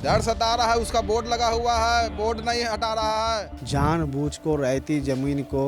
डर सता रहा है, उसका बोर्ड लगा हुआ है, बोर्ड नहीं हटा रहा है। जानबूझ को रहती जमीन को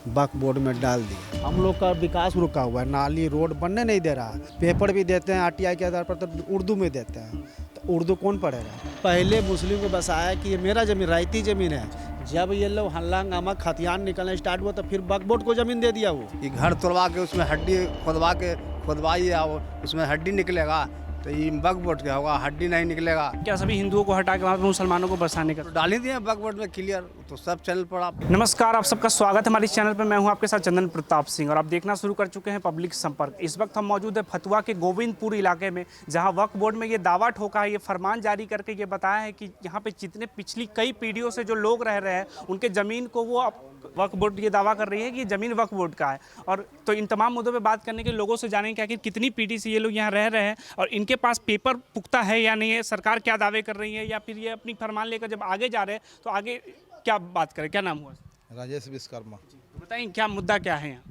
वक्फ बोर्ड में डाल दिया। हम लोग का विकास रुका हुआ है, नाली रोड बनने नहीं दे रहा। पेपर भी देते हैं आरटीआई के आधार पर, तो उर्दू में देते हैं, तो उर्दू कौन पढ़ेगा। पहले मुस्लिम को बसाया कि ये मेरा जमीन रायती जमीन है। जब ये लोग हल्ला हंगामा खतियान निकलना स्टार्ट हुआ तो फिर वक्फ बोर्ड को जमीन दे दिया। वो ये घर तोड़वा के उसमें हड्डी खुदवाइए, उसमें हड्डी निकलेगा तो ये वक्फ बोर्ड क्या होगा, हड्डी नहीं निकलेगा। क्या सभी हिंदुओं को हटा के वहाँ पे मुसलमानों को बसाने का तो डाल ही दिए वक्फ बोर्ड में क्लियर, तो सब चल पड़ा। नमस्कार, आप सबका स्वागत है हमारे इस चैनल पर। मैं हूं आपके साथ चंदन प्रताप सिंह और आप देखना शुरू कर चुके हैं पब्लिक संपर्क। इस वक्त हम मौजूद है फतुहा के गोविंदपुर इलाके में, जहां वक्फ बोर्ड में ये दावा ठोका है, ये फरमान जारी करके ये बताया है कि यहाँ पे जितने पिछली कई पीढ़ियों से जो लोग रह रहे हैं उनके ज़मीन को वो वक्फ बोर्ड ये दावा कर रही है कि ये ज़मीन वक्फ बोर्ड का है। और तो इन तमाम मुद्दों पे बात करने के लोगों से जानेंगे कि आखिर कितनी पीढ़ी से ये लोग यहाँ रह रहे हैं और इनके पास पेपर पुख्ता है या नहीं है, सरकार क्या दावे कर रही है, या फिर ये अपनी फरमान लेकर जब आगे जा रहे हैं तो आगे क्या बात करें। क्या नाम हुआ? राजेश विश्वकर्मा। तो बताइए क्या मुद्दा क्या है यहाँ?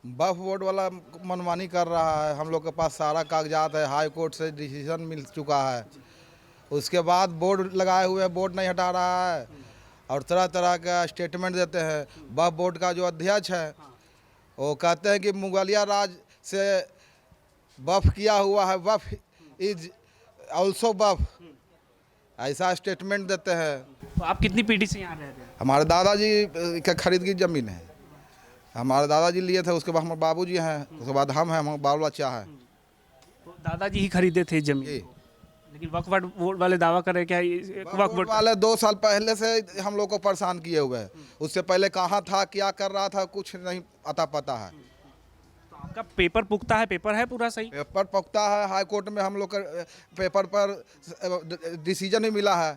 वक्फ बोर्ड वाला मनमानी कर रहा है। हम लोग के पास सारा कागजात है, हाई कोर्ट से डिसीजन मिल चुका है। उसके बाद बोर्ड लगाए हुए हैं, बोर्ड नहीं हटा रहा है और तरह तरह का स्टेटमेंट देते हैं। वक्फ बोर्ड का जो अध्यक्ष है वो कहते हैं कि मुगलिया राज से वक्फ किया हुआ है, वक्फ इज ऑल्सो वक्फ, ऐसा स्टेटमेंट देते हैं। तो आप कितनी पीढ़ी से यहाँ रह रहे हैं? हमारे दादाजी का खरीद की ज़मीन है, हमारे दादाजी लिए थे, उसके बाद हमारे बाबूजी हैं, उसके बाद हम हैं, हमारे बाल बच्चा है। तो दादाजी ही खरीदे थे जमीन, लेकिन वक्फ बोर्ड वाले दावा कर रहे क्या वक्फ बोर्ड वाले 2 साल पहले से हम लोग को परेशान किए हुए हैं। उससे पहले कहाँ था, क्या कर रहा था, कुछ नहीं अता पता है। तो आपका पेपर पुख्ता है, पेपर है पूरा सही? पेपर पकता है, हाई कोर्ट में हम लोग का पेपर पर डिसीजन ही मिला है।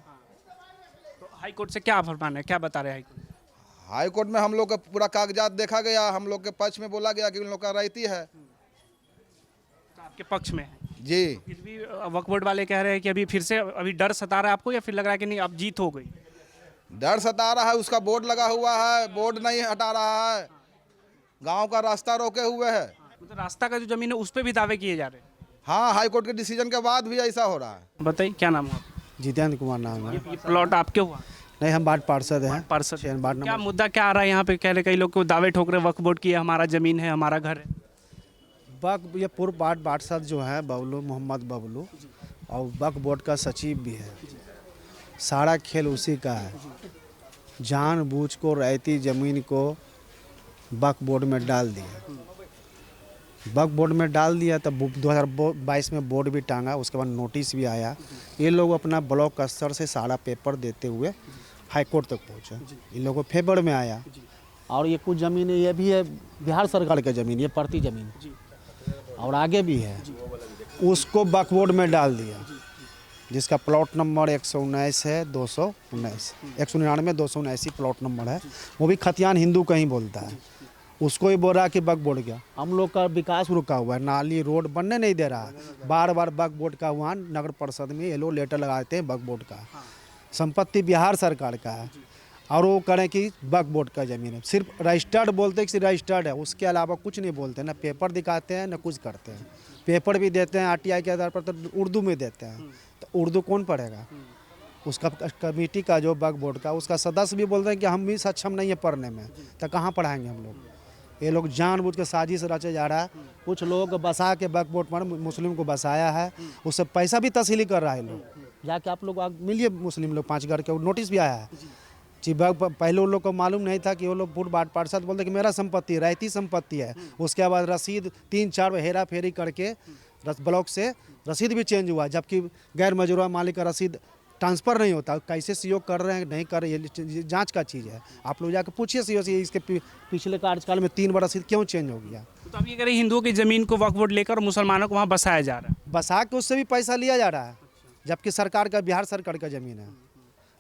तो हाई कोर्ट से क्या फरमान है, क्या बता रहे हैं हाई कोर्ट? हाई कोर्ट में हम लोग का पूरा कागजात देखा गया, हम लोग के पक्ष में बोला गया कि उन लोग का रहती है। तो आपके पक्ष में है जी। फिर भी वक्फ बोर्ड वाले कह रहे हैं कि अभी फिर से अभी डर सता रहा है आपको, या फिर लग रहा है कि नहीं अब जीत हो गई? डर सता रहा है, उसका बोर्ड लगा हुआ है, बोर्ड नहीं हटा रहा है, गांव का रास्ता रोके हुए है। मतलब रास्ता का जो जमीन है उस पर भी दावे किए जा रहे हैं? हाँ, हाई कोर्ट के डिसीजन के बाद भी ऐसा हो रहा है। बताइए क्या नाम हुआ? जितेंद्र कुमार नाम है। ये प्लॉट आपके हुआ? नहीं, हम वार्ड पार्षद हैं। पार्षद। वार्ड क्या नंबर मुद्दा क्या आ रहा है यहाँ पे? कह रहे कई लोग को दावे ठोक रहे वक्फ बोर्ड की, हमारा जमीन है, हमारा घर है। वक्फ, ये पूर्व वार्ड पार्षद जो है बबलू, मोहम्मद बबलू, और वक्फ बोर्ड का सचिव भी है। सारा खेल उसी का है। जानबूझ को रहती ज़मीन को वक्फ बोर्ड में डाल दिया। वक्फ बोर्ड में डाल दिया तब 2022 में बोर्ड भी टांगा, उसके बाद नोटिस भी आया। ये लोग अपना ब्लॉक स्तर से सारा पेपर देते हुए हाई कोर्ट तक पहुँचे, इन लोगों को फेवर में आया। और ये कुछ ज़मीन ये भी है बिहार सरकार की ज़मीन, ये पड़ती ज़मीन और आगे भी है, उसको वक्फ बोर्ड में डाल दिया, जिसका प्लॉट नंबर 119 है, 219 199 279 प्लॉट नंबर है। वो भी खतियान हिंदू कहीं बोलता है, उसको ही बोल रहा है कि वक्फ बोर्ड गया। हम लोग का विकास रुका हुआ है, नाली रोड बनने नहीं दे रहा है। बार बार वक्फ बोर्ड का वहाँ नगर परिषद में ये लोग लेटर लगाते हैं, वक्फ बोर्ड का संपत्ति बिहार सरकार का है और वो करें कि वक्फ बोर्ड का ज़मीन है। सिर्फ रजिस्टर्ड बोलते हैं कि रजिस्टर्ड है, उसके अलावा कुछ नहीं बोलते, ना पेपर दिखाते हैं ना कुछ करते हैं। पेपर भी देते हैं आरटीआई के आधार पर, तो उर्दू में देते हैं, तो उर्दू कौन पढ़ेगा। उसका कमेटी का जो वक्फ बोर्ड का उसका सदस्य भी बोलते हैं कि हम भी सक्षम नहीं है पढ़ने में, तो कहाँ पढ़ाएंगे हम लोग। ये लोग जानबूझ के साजिश रचे जा रहा है। कुछ लोग बसा के वक्फ बोर्ड पर मुस्लिम को बसाया है, उससे पैसा भी तस्हीली कर रहा है। लोग जाके आप लोग मिलिए, मुस्लिम लोग 5 घर के नोटिस भी आया है। पहले उन लोग को मालूम नहीं था कि वो लोग पूर्व वार्ड पार्षद बोलते कि मेरा संपत्ति रहती संपत्ति है। उसके बाद रसीद 3-4 हेरा फेरी करके ब्लॉक से रसीद भी चेंज हुआ, जबकि गैर मजरूआ मालिक का रसीद ट्रांसफ़र नहीं होता। कैसे सहयोग कर रहे हैं नहीं कर रहे, ये जांच का चीज़ है। आप लोग जाकर पूछिए सीओ से, इसके पिछले कार्यकाल में 3 बार रसीद क्यों चेंज हो गया। तो अब ये कह रहे हिंदुओं की ज़मीन को वक्फ बोर्ड लेकर मुसलमानों को वहाँ बसाया जा रहा है। बसा के उससे भी पैसा लिया जा रहा है, जबकि सरकार का बिहार सरकार का ज़मीन है।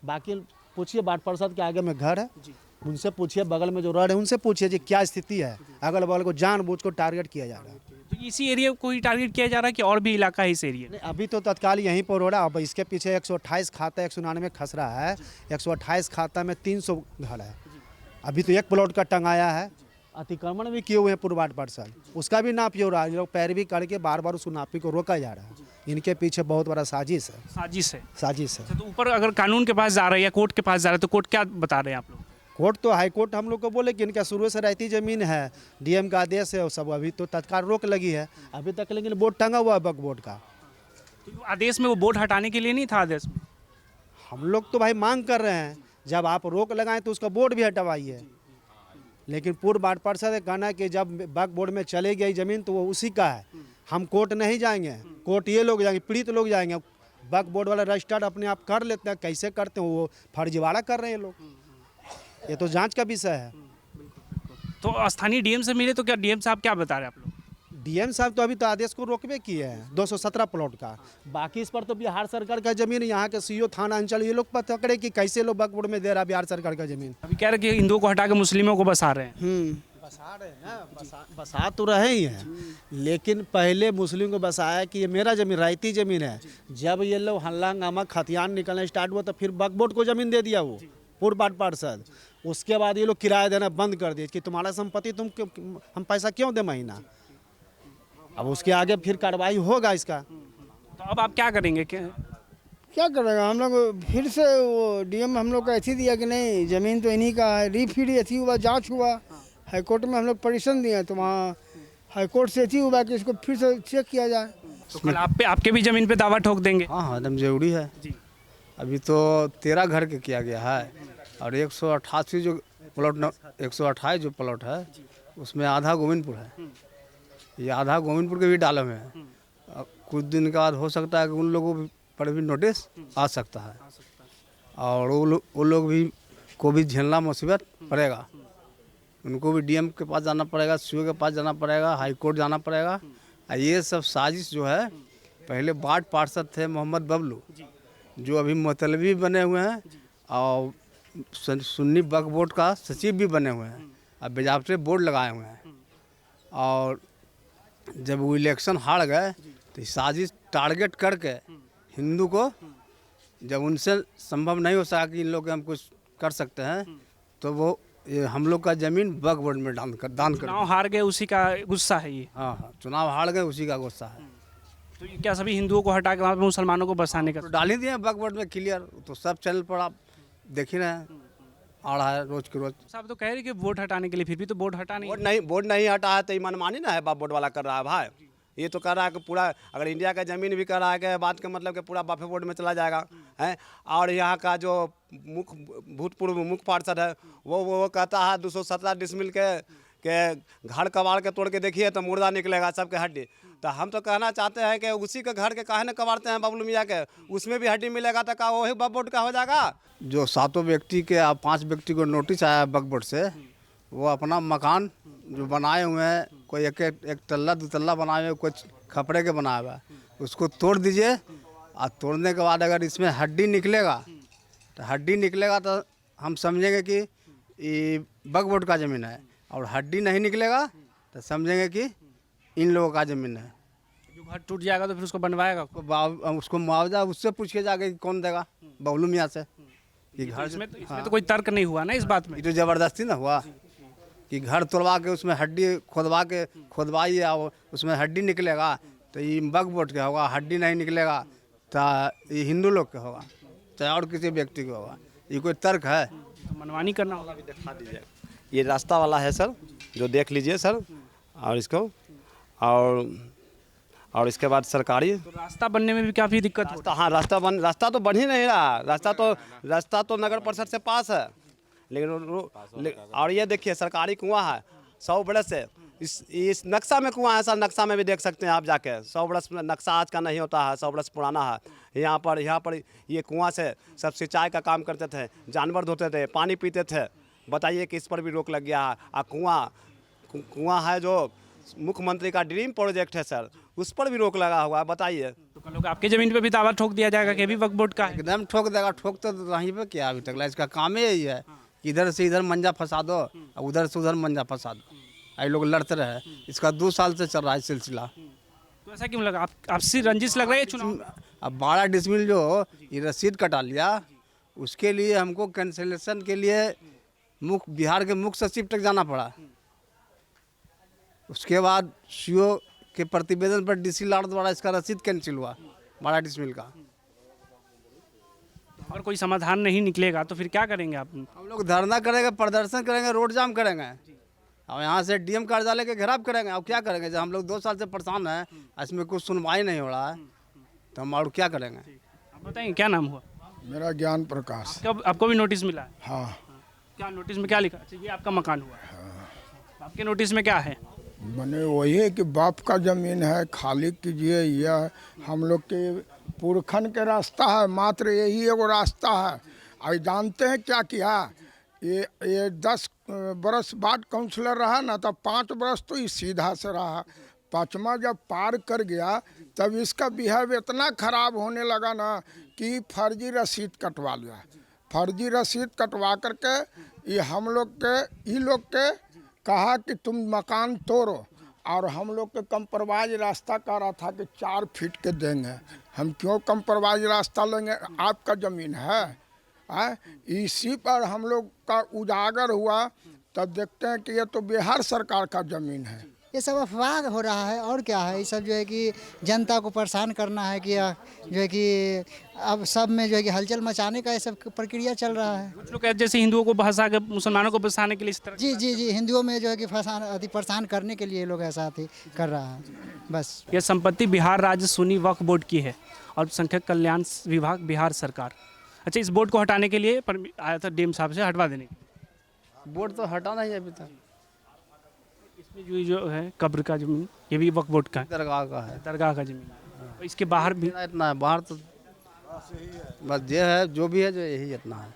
बाकी पूछिए वार्ड पार्षद के आगे में घर है, उनसे पूछिए, बगल में जो रोड है उनसे पूछिए जी क्या स्थिति है। अगल बगल को जानबूझ को टारगेट किया जा रहा है। तो इसी एरिया को ही टारगेट किया जा रहा है कि और भी इलाका है इस एरिया? नहीं, अभी तो तत्काल यहीं पर हो रहा है। अब इसके पीछे 128 खाता 199 खस रहा है। 128 खाता में 300 घर है। अभी तो एक प्लॉट का टंगाया है, अतिक्रमण भी किए हुए हैं पूर्व वार्ड पार्षद, उसका भी नापी हो रहा है। लोग पैरवी करके बार बार उस नापी को रोका जा रहा है। इनके पीछे बहुत बड़ा साजिश है। साजिश है। साजिश है। अच्छा, तो ऊपर अगर कानून के पास जा रहे हैं या कोर्ट के पास जा रहे हैं तो कोर्ट क्या बता रहे हैं आप लोग? कोर्ट तो हाई कोर्ट हम लोग को बोले कि इनका शुरू से रहती ज़मीन है, डीएम का आदेश है और सब, अभी तो तत्काल रोक लगी है अभी तक, लेकिन बोर्ड टंगा हुआ है वक्फ बोर्ड का। तो आदेश में वो बोर्ड हटाने के लिए नहीं था आदेश में? हम लोग तो भाई मांग कर रहे हैं, जब आप रोक लगाएं तो उसका बोर्ड भी हटवाइए, लेकिन पूर्व वार्ड पार्षद का कहना है कि जब वक्फ बोर्ड में चले गई ज़मीन तो वो उसी का है, हम कोर्ट नहीं जाएंगे, कोर्ट ये लोग जाएंगे, पीड़ित लोग जाएंगे। वक्फ बोर्ड वाला रजिस्टर्ड अपने आप कर लेते हैं, कैसे करते हैं वो फर्जीवाड़ा कर रहे हैं लोग, ये तो जांच का विषय है। तो स्थानीय डीएम से मिले तो क्या डीएम साहब क्या बता रहे हैं आप लोग? डीएम साहब तो अभी तो आदेश को रोकबे किए हैं 217 प्लॉट का, बाकी इस पर तो बिहार सरकार का ज़मीन, यहाँ के सीओ थाना अंचल ये लोग पकड़े कि कैसे लोग वक्फ बोर्ड में दे रहा है बिहार सरकार का ज़मीन। अभी कह रहे कि हिंदुओं को हटा के मुस्लिमों को बसा रहे हैं। बसा रहे हैं ना, बसा तो रहे ही हैं, लेकिन पहले मुस्लिम को बसाया कि ये मेरा ज़मीन रायती ज़मीन है। जब ये लोग हल्ला हंगामा खतियान निकलना स्टार्ट हुआ तो फिर वक्फ बोर्ड को ज़मीन दे दिया वो पूर्व वार्ड पार्षद। उसके बाद ये लोग किराया देना बंद कर दिए कि तुम्हारा संपत्ति हम पैसा क्यों दे महीना। अब उसके आगे फिर कार्रवाई होगा इसका। तो अब आप क्या करेंगे? क्या करेगा हम लोग, फिर से वो डीएम हम लोग का ऐसी दिया कि नहीं ज़मीन तो इन्हीं का है, रीफिर ऐसी हुआ, जांच हुआ, हाईकोर्ट में हम लोग पिटीशन दिए तो वहाँ हाईकोर्ट से ऐसी हुआ कि इसको फिर से चेक किया जाए। तो कल आपके भी ज़मीन पे दावा ठोक देंगे? हाँ हाँ, एकदम जरूरी है जी। अभी तो 13 घर के किया गया है और 188 जो प्लॉट 128 जो प्लॉट है उसमें आधा गोविंदपुर है, ये आधा गोविंदपुर के भी डाले हुए हैं। कुछ दिन के बाद हो सकता है कि उन लोगों पर भी नोटिस आ सकता है और वो लोग भी को भी झेलना मुसीबत पड़ेगा, उनको भी डीएम के पास जाना पड़ेगा, सीओ के पास जाना पड़ेगा, हाई कोर्ट जाना पड़ेगा। और ये सब साजिश जो है, पहले वार्ड पार्षद थे मोहम्मद बबलू जो अभी मतलबी बने हुए हैं और सुन्नी वक्फ बोर्ड का सचिव भी बने हुए हैं, अब बेजाबते बोर्ड लगाए हुए हैं। और जब वो इलेक्शन हार गए तो साजिश टारगेट करके हिंदू को, जब उनसे संभव नहीं हो सका कि इन लोग हम कुछ कर सकते हैं तो वो ये हम लोग का ज़मीन वक्फ बोर्ड में दान कर चुनाव हार गए उसी का गुस्सा है ये। हाँ हाँ, चुनाव हार गए उसी का गुस्सा है। तो ये क्या सभी हिंदुओं को हटा के वहाँ पे मुसलमानों को बसाने का? तो डाल ही दिए वक्फ बोर्ड में क्लियर, तो सब चैनल पर आप देख ही रहे हैं, आ रहा है रोज के रोज। साहब तो कह रहे कि वोट हटाने के लिए, फिर भी तो वोट हटा नहीं। बोर्ड नहीं हटा है तो ये मनमानी ना है, बाप बोर्ड वाला कर रहा है भाई। ये तो कर रहा है कि पूरा, अगर इंडिया का ज़मीन भी कर रहा है कि बात का मतलब कि पूरा बाफे बोर्ड में चला जाएगा है। और यहाँ का जो भूतपूर्व मुख्य पार्षद है वो कहता है 217 डिसमिल के घर कबाड़ के तोड़ के देखिए तो मुर्दा निकलेगा सबके हड्डी। तो हम तो कहना चाहते हैं कि उसी के घर के काहे न कबाड़ते हैं बबलू मियाँ के, उसमें भी हड्डी मिलेगा तो क्या वही वक्फ बोर्ड का हो जाएगा? जो 7 व्यक्ति के 5 व्यक्ति को नोटिस आया वक्फ बोर्ड से, वो अपना मकान जो बनाए हुए हैं, कोई एक तल्ला 2 तल्ला बनाए हुए, कुछ खपड़े के बनाया हुआ है, उसको तोड़ दीजिए। और तोड़ने के बाद अगर इसमें हड्डी निकलेगा तो हम समझेंगे कि ये वक्फ बोर्ड का ज़मीन है, और हड्डी नहीं निकलेगा तो समझेंगे कि इन लोगों का ज़मीन है। जो घर टूट जाएगा तो फिर उसको बनवाएगा? उसको मुआवजा उससे पूछ के जाके कौन देगा, बबलू मियाँ से। कि घर इसमें तो कोई तर्क नहीं हुआ ना इस बात में। ये तो ज़बरदस्ती ना हुआ कि घर तोड़वा के उसमें हड्डी खोदवाइए और उसमें हड्डी निकलेगा तो ये वक्फ बोर्ड का होगा, हड्डी नहीं निकलेगा तो ये हिंदू लोग का होगा, चाहे और किसी व्यक्ति का होगा। ये कोई तर्क है? तो मनमानी करना होगा। दिखा दीजिए, ये रास्ता वाला है सर, जो देख लीजिए सर। और इसको और इसके बाद सरकारी तो रास्ता बनने में भी काफ़ी दिक्कत होती हाँ, रास्ता तो बन ही नहीं रहा। रास्ता तो नगर परिषद से पास है, लेकिन और ये देखिए सरकारी कुआं है 100 बरस से। इस नक्शा में कुआं है सर, नक्शा में भी देख सकते हैं आप जाके। 100 बरस नक्शा आज का नहीं होता है, 100 बरस पुराना है। यहाँ पर ये कुआं से सब सिंचाई का काम करते थे, जानवर धोते थे, पानी पीते थे। बताइए कि इस पर भी रोक लग गया है। कुआं है जो मुख्यमंत्री का ड्रीम प्रोजेक्ट है सर, उस पर भी रोक लगा हुआ है। बताइए। तो कल लोग आपके ज़मीन पे भी दावा ठोक दिया जाएगा कि भी वक्फ बोर्ड का है? एकदम ठोक देगा। ठोक तो वहीं पे क्या अभी तक इसका काम ही यही है, इधर से इधर मंजा फंसा दो और उधर से उधर मंजा फंसा दो। आई लोग लड़ते रहे, इसका 2 साल से चल रहा है सिलसिला। तो ऐसा क्यों लगा? आपसी रंजिश लग रही है चुनाव? अब 12 डिसमिल जो ये रसीद कटा लिया, उसके लिए हमको कैंसिलेशन के लिए बिहार के मुख्य सचिव तक जाना पड़ा। उसके बाद सीओ के प्रतिवेदन पर डीसी लाड़ द्वारा इसका रसीद कैंसिल हुआ। 12 डिसमिल का। अगर कोई समाधान नहीं निकलेगा तो फिर क्या करेंगे आप? हम लोग धरना करेंगे, प्रदर्शन करेंगे, रोड जाम करेंगे और यहाँ से डीएम कार्यालय के घेराव करेंगे। और क्या करेंगे? जब हम लोग 2 साल से परेशान हैं, इसमें कुछ सुनवाई नहीं हो रहा है, तो हम और क्या करेंगे? आप बताएंगे क्या नाम हुआ? मेरा ज्ञान प्रकाश। आपको भी नोटिस मिला है? हाँ, क्या नोटिस में क्या लिखा? अच्छा, ये आपका मकान हुआ। आपके नोटिस में क्या है? बने वही है कि बाप का जमीन है, खाली कीजिए। यह हम लोग के पुरखन के रास्ता है, मात्र यही एगो रास्ता है। और जानते हैं क्या किया? ये 10 बरस बाद काउंसलर रहा ना, तब 5 बरस तो ये सीधा से रहा। 5वां जब पार कर गया तब इसका बिहेव इतना खराब होने लगा ना कि फर्जी रसीद कटवा लिया। फर्जी रसीद कटवा करके ये हम लोग के कहा कि तुम मकान तोड़ो, और हम लोग के कंप्रोमाइज रास्ता कह रहा था कि 4 फीट के देंगे। हम क्यों कंप्रोमाइज रास्ता लेंगे? आपका ज़मीन है। इसी पर हम लोग का उजागर हुआ, तब देखते हैं कि ये तो बिहार सरकार का ज़मीन है। ये सब अफवाह हो रहा है और क्या है। ये सब जो है कि जनता को परेशान करना है कि जो है कि अब सब में जो है कि हलचल मचाने का ये सब प्रक्रिया चल रहा है। कुछ लोग जैसे हिंदुओं को भंसा के मुसलमानों को बसाने के लिए इस तरह। जी, हिंदुओं में जो है कि परेशान करने के लिए ये लोग ऐसा कर रहा है बस। यह संपत्ति बिहार राज्य सुन्नी वक्फ बोर्ड की है, अल्पसंख्यक कल्याण विभाग बिहार सरकार। अच्छा, इस बोर्ड को हटाने के लिए आया था डीएम साहब से, हटवा देने के लिए। बोर्ड तो हटा नहीं है अभी तक। इसमें जो है कब्र का जमीन, ये भी वक्फ बोर्ड का है, दरगाह का है, दरगाह का जमीन है। और इसके बाहर भी इतना है, बाहर तो बस ये है, जो भी है जो यही इतना है।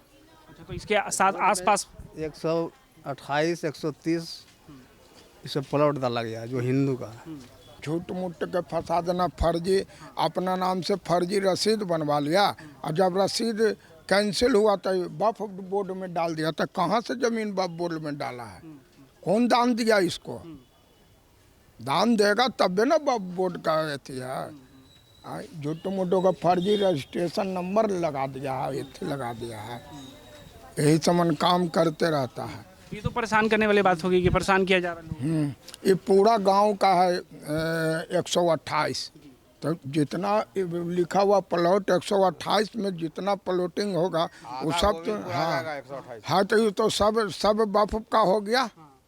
अच्छा, तो इसके साथ आसपास 128, 130 इसे प्लॉट डाला गया है जो हिंदू का है। झूठ मूठ के फंसा देना, फर्जी अपना नाम से फर्जी रसीद बनवा लिया, और जब रसीद कैंसिल हुआ तो वक्फ बोर्ड में डाल दिया। तो कहाँ से ज़मीन वक्फ बोर्ड में डाला है? कौन दान दिया इसको? दान देगा तब ना वक्फ बोर्ड का अथी है। झूठ मूठों का फर्जी रजिस्ट्रेशन नंबर लगा दिया है, इतने लगा दिया है। यही समन काम करते रहता है। ये तो परेशान करने वाली बात होगी कि परेशान किया जा रहा है। ये पूरा गांव का है 128। तो जितना लिखा हुआ प्लॉट 128 में जितना प्लॉटिंग होगा वो सब तो हाँ, तो ये तो सब वक्फ का हो गया।